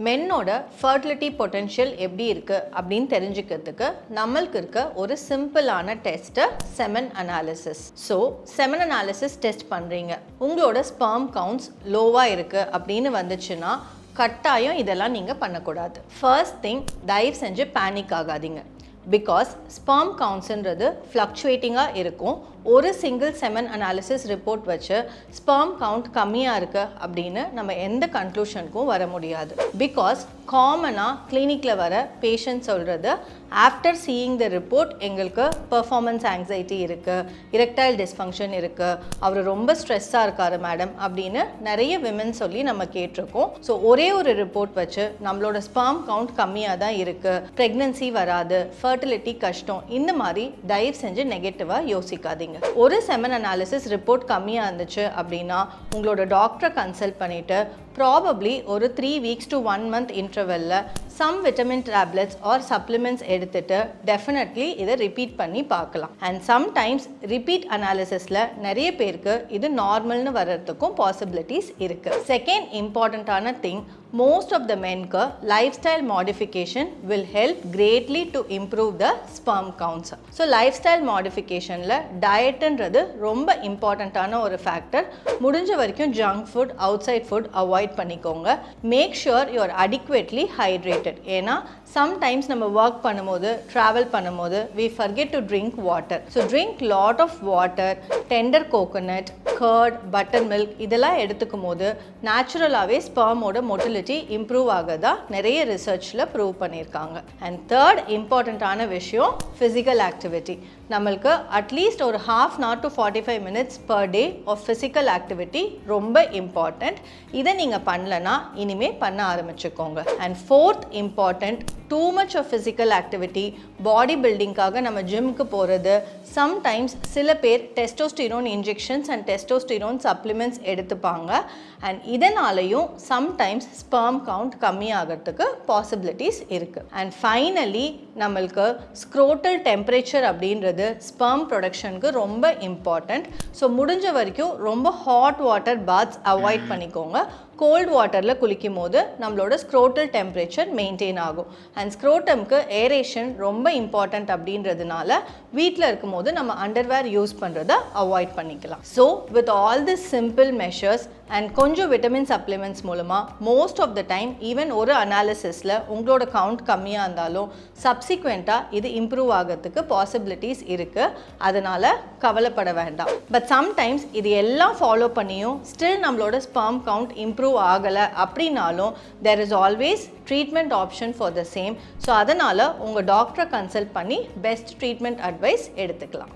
மென்னோட fertility potential எப்படி இருக்குது அப்படின்னு தெரிஞ்சுக்கிறதுக்கு நம்மளுக்கு இருக்க ஒரு சிம்பிளான test semen analysis. So semen analysis test பண்ணுறீங்க, உங்களோட ஸ்பெர்ம் கவுண்ட்ஸ் லோவாக இருக்குது அப்படின்னு வந்துச்சுன்னா கட்டாயம் இதெல்லாம் நீங்கள் பண்ணக்கூடாது. ஃபர்ஸ்ட் திங், தயவு செஞ்சு பேனிக் ஆகாதீங்க. பிகாஸ் ஸ்பெர்ம் கவுண்ட்ஸ்ன்றது ஃப்ளக்சுவேட்டிங்காக இருக்கும். ஒரு சிங்கிள் செமன் அனாலிசிஸ் ரிப்போர்ட் வச்சு ஸ்பெர்ம் கவுண்ட் கம்மியாக இருக்குது அப்படின்னு நம்ம எந்த கன்க்ளூஷனுக்கும் வர முடியாது. பிகாஸ் காமனாக கிளினிக்கில் வர பேஷண்ட் சொல்கிறது, ஆஃப்டர் சீயிங் த ரிப்போர்ட் எங்களுக்கு பெர்ஃபார்மன்ஸ் ஆங்ஸைட்டி இருக்குது, இரெக்டைல் டிஸ்ஃபங்க்ஷன் இருக்குது, அவர் ரொம்ப ஸ்ட்ரெஸ்ஸாக இருக்காரு மேடம் அப்படின்னு நிறைய விமன் சொல்லி நம்ம கேட்டிருக்கோம். ஸோ ஒரே ஒரு ரிப்போர்ட் வச்சு நம்மளோட ஸ்பெர்ம் கவுண்ட் கம்மியாக தான் இருக்குது, ப்ரெக்னன்சி வராது, ஃபர்டிலிட்டி கஷ்டம், இந்த மாதிரி தயவு செஞ்சு நெகட்டிவாக யோசிக்காதீங்க. ஒரு செமன் அனாலிசிஸ் ரிப்போர்ட் கம்மியாக இருந்துச்சு அப்படின்னா உங்களோட டாக்டரை கன்சல்ட் பண்ணிவிட்டு ப்ராபப்ளி ஒரு 3 weeks to 1 month இன்டர்வெல்ல some vitamin tablets or supplements எடுத்துட்டு டெஃபினெட்லி இதை ரிப்பீட் பண்ணி பார்க்கலாம். அண்ட் சம்டைம்ஸ் ரிப்பீட் அனாலிசிஸில் நிறைய பேருக்கு இது நார்மல்னு வர்றதுக்கும் பாசிபிலிட்டிஸ் இருக்குது. செகண்ட் இம்பார்ட்டண்ட்டான thing, most of the menக்கு lifestyle modification will help greatly to improve the sperm counts. So lifestyle modificationல டயட்ன்றது ரொம்ப இம்பார்ட்டண்ட்டான ஒரு ஃபேக்டர். முடிஞ்ச வரைக்கும் junk food, outside food avoid பண்ணிக்கோங்க. Make sure you are adequately hydrated. ஏன்னா சம்டைம்ஸ் நம்ம ஒர்க் பண்ணும்போது, ட்ராவல் பண்ணும்போது we forget to drink water. So drink lot of water, tender coconut, curd, buttermilk இதெல்லாம் எடுத்துக்கும் போது நேச்சுரலாகவே ஸ்பெர்மோட மொட்டிலிட்டி இம்ப்ரூவ் ஆகதா நிறைய ரிசர்ச்சில் ப்ரூவ் பண்ணியிருக்காங்க. அண்ட் தேர்ட் இம்பார்ட்டண்ட்டான விஷயம் ஃபிசிக்கல் ஆக்டிவிட்டி. நம்மளுக்கு அட்லீஸ்ட் ஒரு 1/2 hour to 45 minutes per day of physical activity ரொம்ப இம்பார்ட்டண்ட். இதை நீங்கள் பண்ணலன்னா இனிமேல் பண்ண ஆரம்பிச்சுக்கோங்க. And fourth important, too much of physical activity, body பில்டிங்காக நம்ம ஜிம்முக்கு போகிறது, சம்டைம்ஸ் சில பேர் testosterone injections and testosterone supplements எடுத்துப்பாங்க. அண்ட் இதனாலையும் சம்டைம்ஸ் ஸ்பெர்ம் கவுண்ட் கம்மியாகிறதுக்கு பாசிபிலிட்டிஸ் இருக்குது. அண்ட் ஃபைனலி நம்மளுக்கு ஸ்க்ரோட்டல் டெம்பரேச்சர் அப்படின்றது ஸ்பெர்ம் ப்ரொடக்ஷனுக்கு ரொம்ப இம்பார்ட்டண்ட். ஸோ முடிஞ்ச வரைக்கும் ரொம்ப ஹாட் வாட்டர் பாத்ஸ் அவாய்ட் பண்ணிக்கோங்க. கோல்டு வாட்டரில் குளிக்கும் போது நம்மளோட ஸ்க்ரோட்டல் டெம்பரேச்சர் மெயின்டைன் ஆகும். அண்ட் ஸ்க்ரோட்டம்க்கு ஏரேஷன் ரொம்ப இம்பார்ட்டண்ட் அப்படின்றதுனால வீட்டில் இருக்கும் போது நம்ம அண்டர்வேர் யூஸ் பண்ணுறதை அவாய்ட் பண்ணிக்கலாம். So with all this simple measures and கொஞ்சம் விட்டமின் சப்ளிமெண்ட்ஸ் மூலமாக most of the time even ஒரு அனாலிசிஸில் உங்களோட கவுண்ட் கம்மியாக இருந்தாலும் சப்சிக்வெண்ட்டாக இது இம்ப்ரூவ் ஆகிறதுக்கு பாசிபிலிட்டிஸ் இருக்குது. அதனால் கவலைப்பட வேண்டாம். பட் சம்டைம்ஸ் இது எல்லாம் ஃபாலோ பண்ணியும் ஸ்டில் நம்மளோட ஸ்பெர்ம் கவுண்ட் இம்ப்ரூவ் ஆகலை அப்படின்னாலும் there is always treatment option for the same. So அதனால் உங்கள் டாக்டரை கன்சல்ட் பண்ணி பெஸ்ட் ட்ரீட்மெண்ட் அட்வைஸ் எடுத்துக்கலாம்.